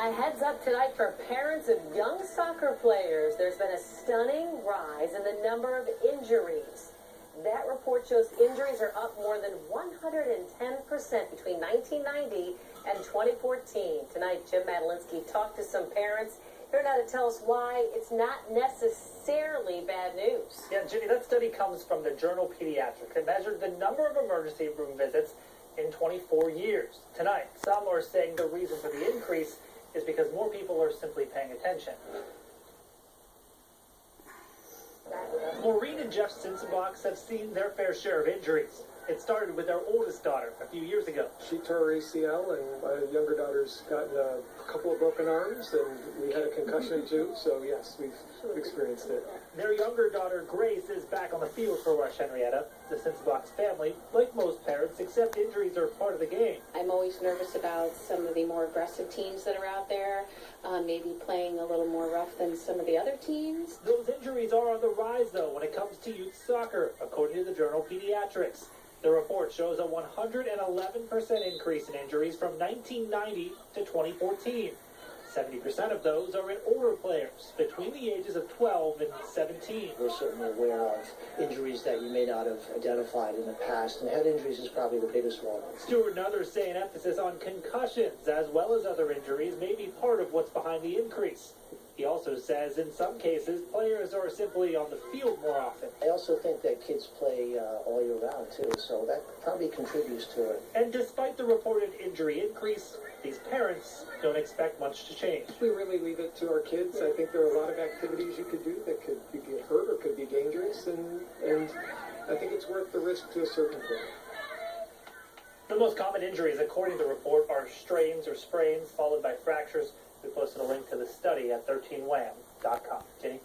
A heads up tonight for parents of young soccer players. There's been a stunning rise in the number of injuries. That report shows injuries are up more than 110% between 1990 and 2014. Tonight, Jim Madalinsky talked to some parents here now to tell us why it's not necessarily bad news. Yeah, Jimmy, that study comes from the journal Pediatrics. It measured the number of emergency room visits in 24 years. Tonight, some are saying the reason for the increase is because more people are simply paying attention. Maureen and Jeff Sinsenbox have seen their fair share of injuries. It started with their oldest daughter a few years ago. She tore her ACL, and my younger daughter's gotten a couple of broken arms, and we had a concussion too, so yes, we've experienced it. Their younger daughter, Grace, is back on the field for Rush Henrietta. The Sinsenbox family, like most parents, accept injuries are part of the game. I'm always nervous about some of the more aggressive teams that are out there, maybe playing a little more rough than some of the other teams. Those injuries are on the rise, though, when it comes to youth soccer, according to the journal Pediatrics. The report shows a 111% increase in injuries from 1990 to 2014. 70% of those are in older players, between the ages of 12 and 17. We're certainly aware of injuries that you may not have identified in the past, and head injuries is probably the biggest one. Stewart and others say an emphasis on concussions, as well as other injuries, may be part of what's behind the increase. He also says in some cases, players are simply on the field more often. I also think that kids play all year round, too, so that probably contributes to it. And despite the reported injury increase, these parents don't expect much to change. We really leave it to our kids. I think there are a lot of activities you could do that could get hurt or could be dangerous, and I think it's worth the risk to a certain point. The most common injuries, according to the report, are strains or sprains, followed by fractures. We posted a link to the study at 13wham.com. Jenny?